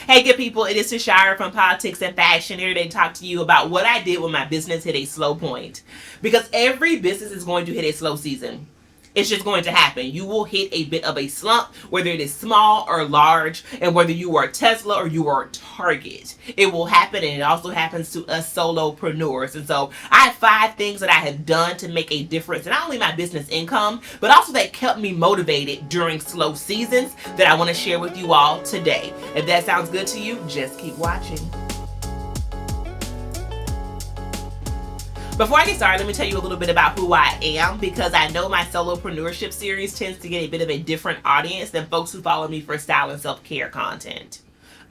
Hey, good people, it is Tashara from Politics and Fashion here today to talk to you about what I did when my business hit a slow point. Because every business is going to hit a slow season. It's just going to happen. You will hit a bit of a slump, whether it is small or large, and whether you are Tesla or you are Target. It will happen, and it also happens to us solopreneurs. And so I have 5 things that I have done to make a difference in not only my business income, but also that kept me motivated during slow seasons that I want to share with you all today. If that sounds good to you, just keep watching. Before I get started, let me tell you a little bit about who I am, because I know my solopreneurship series tends to get a bit of a different audience than folks who follow me for style and self-care content.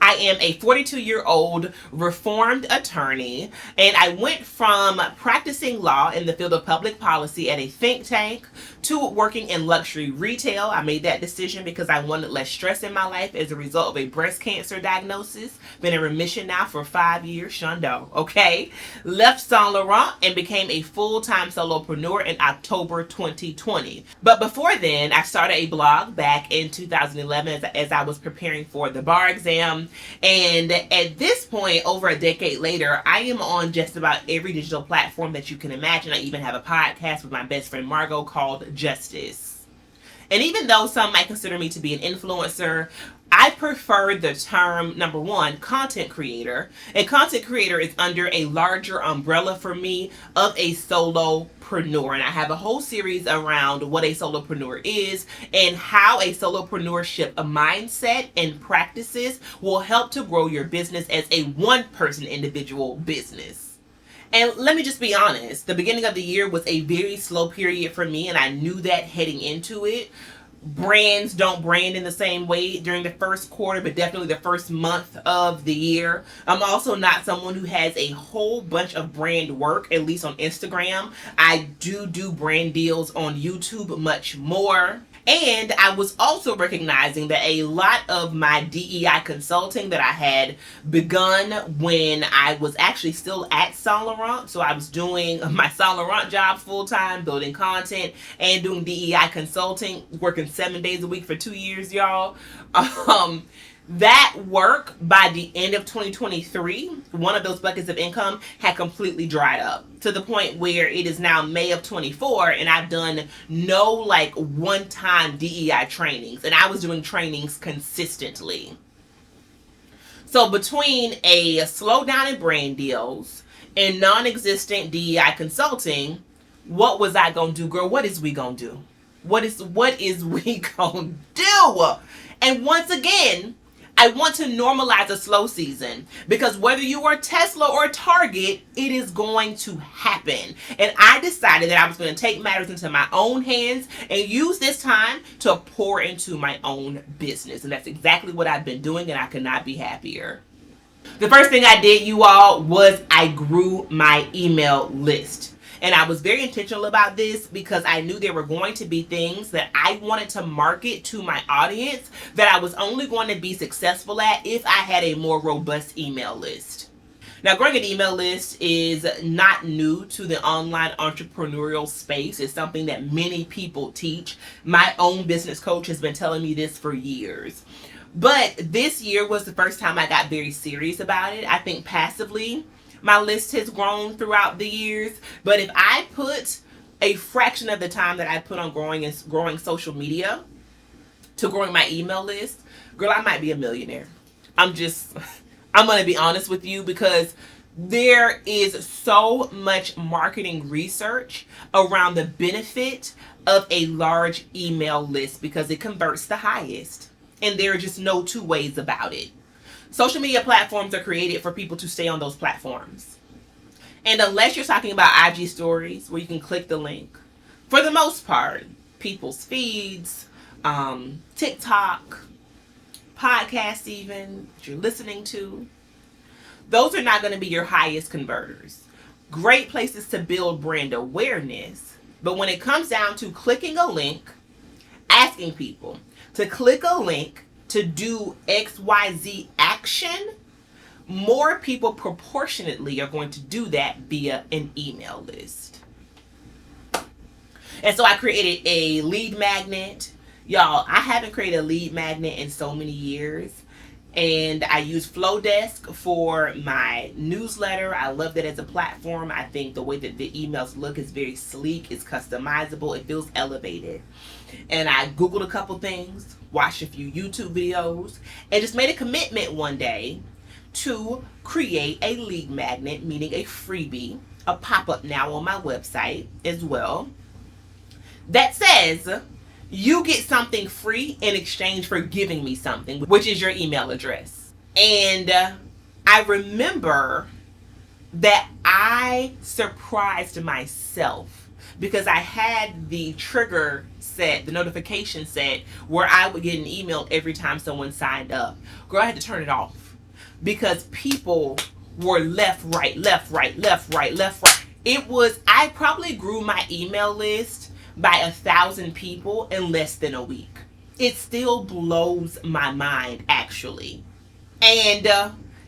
I am a 42-year-old reformed attorney, and I went from practicing law in the field of public policy at a think tank to working in luxury retail. I made that decision because I wanted less stress in my life as a result of a breast cancer diagnosis. Been in remission now for 5 years, Shondo, okay? Left Saint Laurent and became a full-time solopreneur in October 2020. But before then, I started a blog back in 2011 as I was preparing for the bar exam. And at this point, over a decade later, I am on just about every digital platform that you can imagine. I even have a podcast with my best friend Margot called Justice. And even though some might consider me to be an influencer, I prefer the term, number one, content creator. A content creator is under a larger umbrella for me of a solopreneur. And I have a whole series around what a solopreneur is and how a solopreneurship mindset and practices will help to grow your business as a one-person individual business. And let me just be honest, the beginning of the year was a very slow period for me, and I knew that heading into it. Brands don't brand in the same way during the first quarter, but definitely the first month of the year. I'm also not someone who has a whole bunch of brand work, at least on Instagram. I do brand deals on YouTube much more. And I was also recognizing that a lot of my DEI consulting that I had begun when I was actually still at Saint Laurent. So I was doing my Saint Laurent job full time, building content and doing DEI consulting, working 7 days a week for 2 years, y'all. That work, by the end of 2023, one of those buckets of income had completely dried up to the point where it is now May of 24, and I've done no one-time DEI trainings, and I was doing trainings consistently. So between a slowdown in brand deals and non-existent DEI consulting, what was I gonna do, girl? What is we gonna do? What is we gonna do? And once again, I want to normalize a slow season, because whether you are Tesla or Target, it is going to happen. And I decided that I was going to take matters into my own hands and use this time to pour into my own business. And that's exactly what I've been doing, and I could not be happier. The first thing I did, you all, was I grew my email list. And I was very intentional about this because I knew there were going to be things that I wanted to market to my audience that I was only going to be successful at if I had a more robust email list. Now, growing an email list is not new to the online entrepreneurial space. It's something that many people teach. My own business coach has been telling me this for years. But this year was the first time I got very serious about it. I think passively, my list has grown throughout the years, but if I put a fraction of the time that I put on growing social media to growing my email list, girl, I might be a millionaire. I'm going to be honest with you, because there is so much marketing research around the benefit of a large email list because it converts the highest, and there are just no two ways about it. Social media platforms are created for people to stay on those platforms. And unless you're talking about IG stories where you can click the link, for the most part, people's feeds, TikTok, podcasts even, that you're listening to, those are not going to be your highest converters. Great places to build brand awareness. But when it comes down to clicking a link, asking people to click a link to do XYZ action, more people proportionately are going to do that via an email list. And so I created a lead magnet. Y'all, I haven't created a lead magnet in so many years. And I use Flowdesk for my newsletter. I love that as a platform. I think the way that the emails look is very sleek, it's customizable, it feels elevated. And I Googled a couple things, watched a few YouTube videos, and just made a commitment one day to create a lead magnet, meaning a freebie, a pop-up now on my website as well, that says you get something free in exchange for giving me something, which is your email address. And I remember that I surprised myself because I had the trigger set, the notification set, where I would get an email every time someone signed up. Girl, I had to turn it off because people were left, right, left, right, left, right, left, right. I probably grew my email list by 1,000 people in less than a week. It still blows my mind, actually. And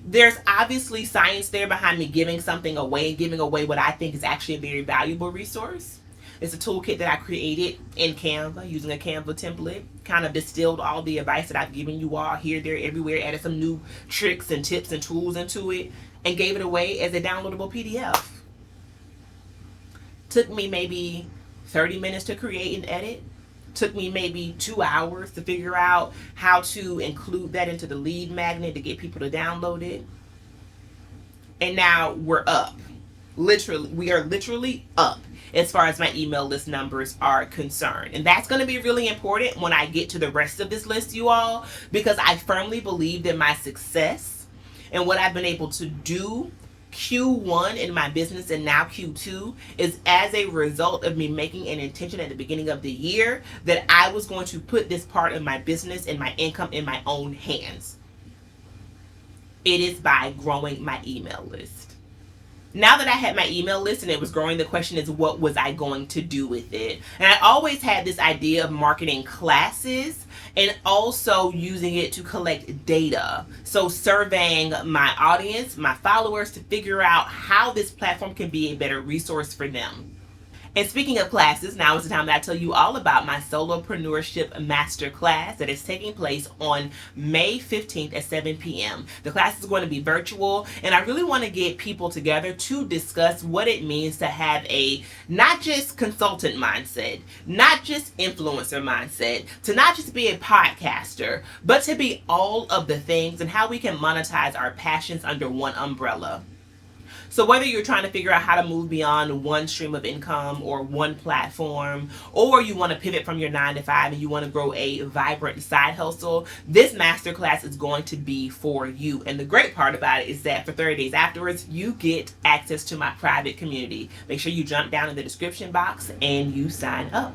there's obviously science there behind me giving something away and giving away what I think is actually a very valuable resource. It's a toolkit that I created in Canva using a Canva template, kind of distilled all the advice that I've given you all here, there, everywhere, added some new tricks and tips and tools into it, and gave it away as a downloadable PDF. Took me maybe 30 minutes to create and edit. Took me maybe 2 hours to figure out how to include that into the lead magnet to get people to download it. And now we're up. We are literally up as far as my email list numbers are concerned. And that's going to be really important when I get to the rest of this list, you all, because I firmly believe that my success and what I've been able to do Q1 in my business and now Q2 is as a result of me making an intention at the beginning of the year that I was going to put this part of my business and my income in my own hands. It is by growing my email list. Now that I had my email list and it was growing, the question is, what was I going to do with it? And I always had this idea of marketing classes and also using it to collect data. So surveying my audience, my followers, to figure out how this platform can be a better resource for them. And speaking of classes, now is the time that I tell you all about my Solopreneurship Masterclass that is taking place on May 15th at 7 p.m. The class is going to be virtual, and I really want to get people together to discuss what it means to have a not just consultant mindset, not just influencer mindset, to not just be a podcaster, but to be all of the things and how we can monetize our passions under one umbrella. So whether you're trying to figure out how to move beyond one stream of income or one platform, or you want to pivot from your 9-to-5 and you want to grow a vibrant side hustle, this masterclass is going to be for you. And the great part about it is that for 30 days afterwards, you get access to my private community. Make sure you jump down in the description box and you sign up.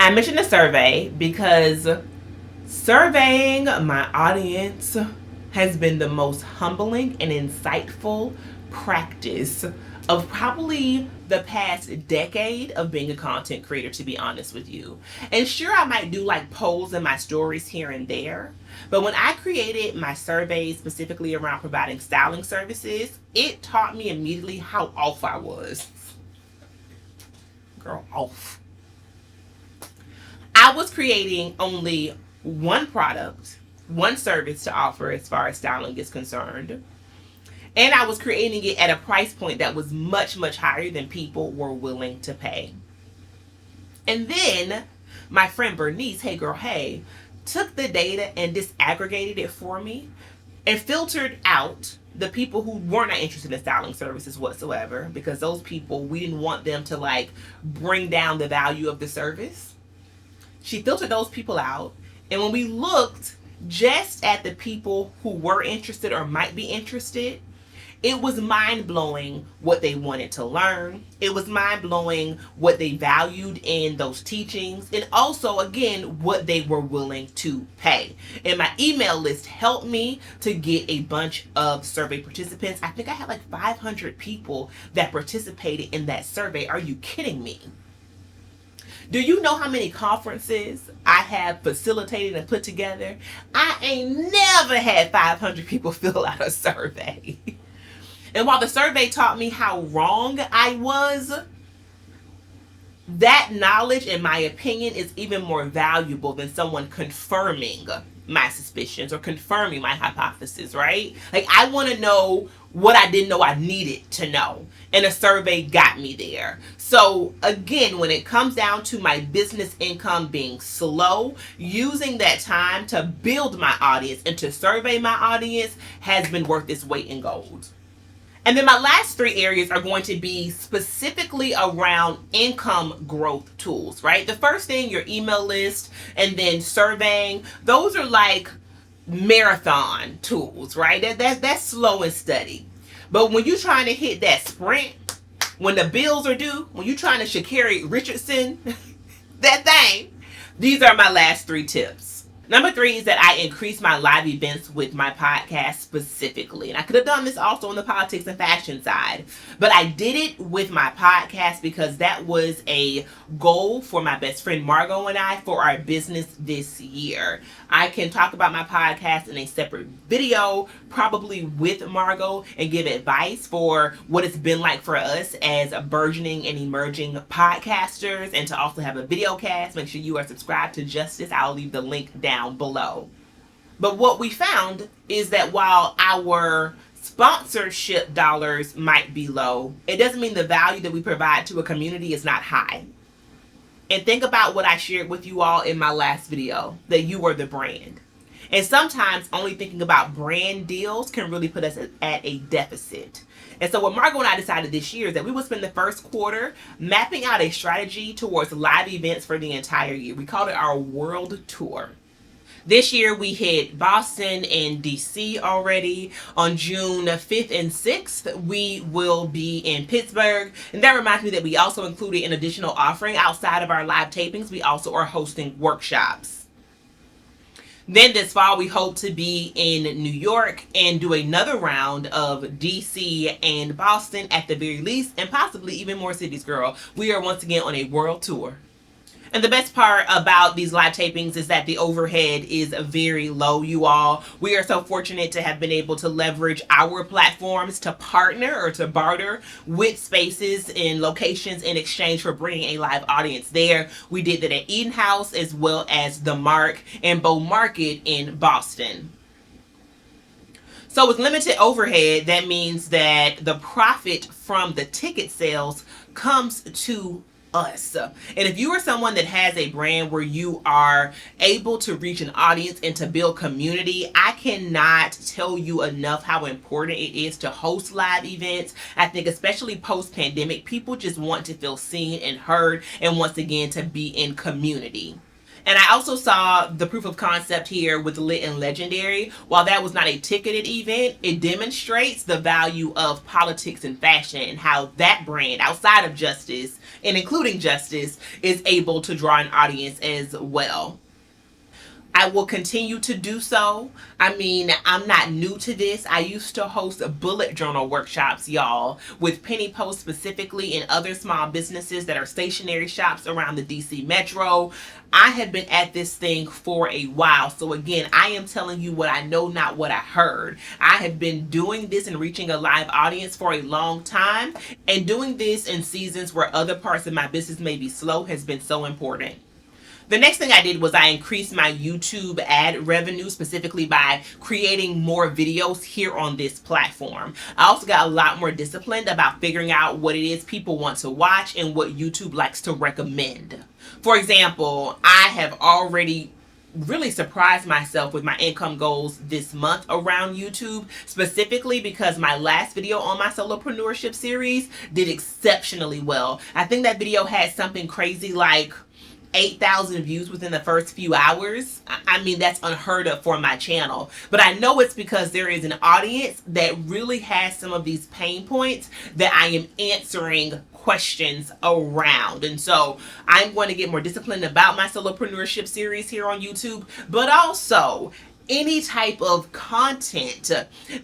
I mentioned a survey because surveying my audience has been the most humbling and insightful practice of probably the past decade of being a content creator, to be honest with you. And sure, I might do like polls in my stories here and there, but when I created my surveys specifically around providing styling services, it taught me immediately how off I was. Girl, off. I was creating only one product, one service to offer as far as styling is concerned. And I was creating it at a price point that was much, much higher than people were willing to pay. And then my friend Bernice, hey girl, hey, took the data and disaggregated it for me and filtered out the people who were not interested in styling services whatsoever, because those people, we didn't want them to like bring down the value of the service. She filtered those people out. And when we looked just at the people who were interested or might be interested, it was mind-blowing what they wanted to learn. It was mind-blowing what they valued in those teachings, and also, again, what they were willing to pay. And my email list helped me to get a bunch of survey participants. I think I had like 500 people that participated in that survey. Are you kidding me? Do you know how many conferences I have facilitated and put together? I ain't never had 500 people fill out a survey. And while the survey taught me how wrong I was, that knowledge, in my opinion, is even more valuable than someone confirming my suspicions or confirming my hypothesis, right? Like, I want to know what I didn't know I needed to know. And a survey got me there. So again, when it comes down to my business income being slow, using that time to build my audience and to survey my audience has been worth its weight in gold. And then my last three areas are going to be specifically around income growth tools, right? The first thing, your email list, and then surveying. Those are like marathon tools, right? That's slow and steady. But when you're trying to hit that sprint, when the bills are due, when you're trying to Sha'Carri Richardson that thing, these are my last three tips. Number three is that I increase my live events with my podcast specifically. And I could have done this also on the politics and fashion side. But I did it with my podcast because that was a goal for my best friend Margot and I for our business this year. I can talk about my podcast in a separate video, probably with Margot, and give advice for what it's been like for us as a burgeoning and emerging podcasters, and to also have a video cast. Make sure you are subscribed to Justice. I'll leave the link down below. But what we found is that while our sponsorship dollars might be low, it doesn't mean the value that we provide to a community is not high. And think about what I shared with you all in my last video, that you are the brand. And sometimes only thinking about brand deals can really put us at a deficit. And so what Margot and I decided this year is that we would spend the first quarter mapping out a strategy towards live events for the entire year. We called it our world tour. This year we hit Boston and DC already. On June 5th and 6th, we will be in Pittsburgh. And that reminds me that we also included an additional offering outside of our live tapings. We also are hosting workshops. Then this fall, we hope to be in New York and do another round of DC and Boston at the very least, and possibly even more cities, girl. We are once again on a world tour. And the best part about these live tapings is that the overhead is very low, you all. We are so fortunate to have been able to leverage our platforms to partner or to barter with spaces and locations in exchange for bringing a live audience there. We did that at Eden House as well as The Mark and Bow Market in Boston. So with limited overhead, that means that the profit from the ticket sales comes to us. And if you are someone that has a brand where you are able to reach an audience and to build community, I cannot tell you enough how important it is to host live events. I think especially post-pandemic, people just want to feel seen and heard, and once again to be in community. And I also saw the proof of concept here with Lit and Legendary. While that was not a ticketed event, it demonstrates the value of politics and fashion and how that brand outside of Justice and including Justice is able to draw an audience as well. I will continue to do so. I mean, I'm not new to this. I used to host bullet journal workshops, y'all, with Penny Post specifically and other small businesses that are stationary shops around the DC Metro. I have been at this thing for a while. So again, I am telling you what I know, not what I heard. I have been doing this and reaching a live audience for a long time. And doing this in seasons where other parts of my business may be slow has been so important. The next thing I did was I increased my YouTube ad revenue, specifically by creating more videos here on this platform. I also got a lot more disciplined about figuring out what it is people want to watch and what YouTube likes to recommend. For example, I have already really surprised myself with my income goals this month around YouTube, specifically because my last video on my solopreneurship series did exceptionally well. I think that video had something crazy like 8,000 views within the first few hours. I mean, that's unheard of for my channel. But I know it's because there is an audience that really has some of these pain points that I am answering questions around. And so I'm going to get more disciplined about my solopreneurship series here on YouTube, but also any type of content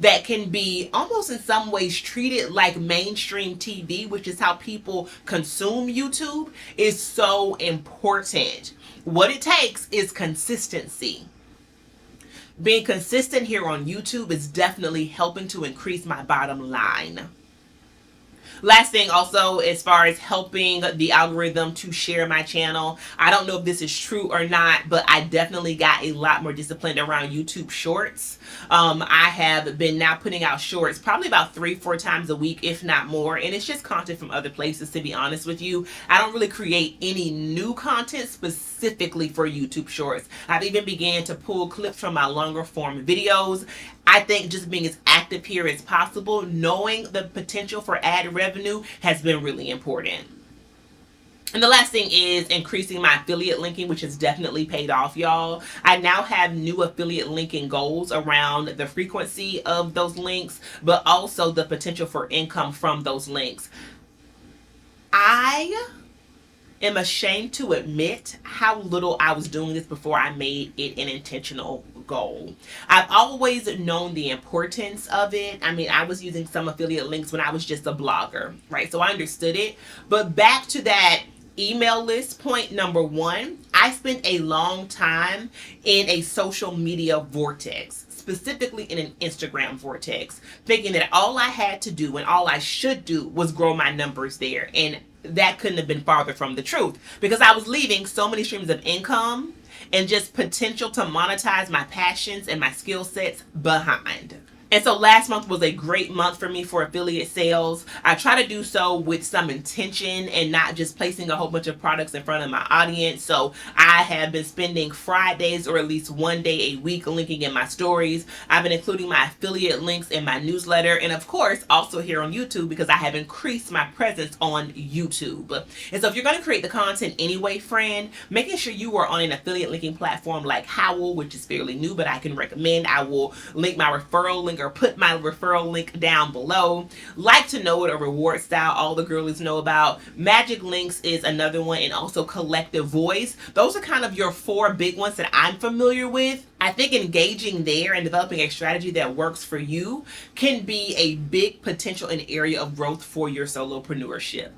that can be almost in some ways treated like mainstream TV, which is how people consume YouTube, is so important. What it takes is consistency. Being consistent here on YouTube is definitely helping to increase my bottom line. Last thing also, as far as helping the algorithm to share my channel, I don't know if this is true or not, but I definitely got a lot more disciplined around YouTube Shorts. I have been now putting out shorts probably about 3-4 times a week, if not more, and it's just content from other places, to be honest with you. I don't really create any new content specifically for YouTube Shorts. I've even began to pull clips from my longer form videos. I think just being as active here as possible, knowing the potential for ad revenue, has been really important. And the last thing is increasing my affiliate linking, which has definitely paid off, y'all. I now have new affiliate linking goals around the frequency of those links, but also the potential for income from those links. I am ashamed to admit how little I was doing this before I made it an intentional goal. I've always known the importance of it. I mean, I was using some affiliate links when I was just a blogger, right? So I understood it. But back to that email list point number 1, I spent a long time in a social media vortex, specifically in an Instagram vortex, thinking that all I had to do and all I should do was grow my numbers there. And that couldn't have been farther from the truth, because I was leaving so many streams of income and just potential to monetize my passions and my skill sets behind. And so last month was a great month for me for affiliate sales. I try to do so with some intention and not just placing a whole bunch of products in front of my audience. So I have been spending Fridays or at least one day a week linking in my stories. I've been including my affiliate links in my newsletter, and of course also here on YouTube, because I have increased my presence on YouTube. And so if you're going to create the content anyway, friend, making sure you are on an affiliate linking platform like Howl, which is fairly new, but I can recommend. I will link my referral link or put my referral link down below. Like to Know It, or Reward Style, all the girlies know about. Magic Links is another one, and also Collective Voice. Those are kind of your 4 big ones that I'm familiar with. I think engaging there and developing a strategy that works for you can be a big potential and area of growth for your solopreneurship.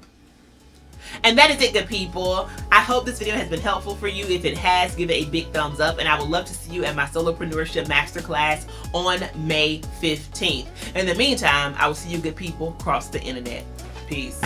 And that is it, good people. I hope this video has been helpful for you. If it has, give it a big thumbs up, and I would love to see you at my Solopreneurship Masterclass on May 15th. In the meantime, I will see you good people across the internet. Peace.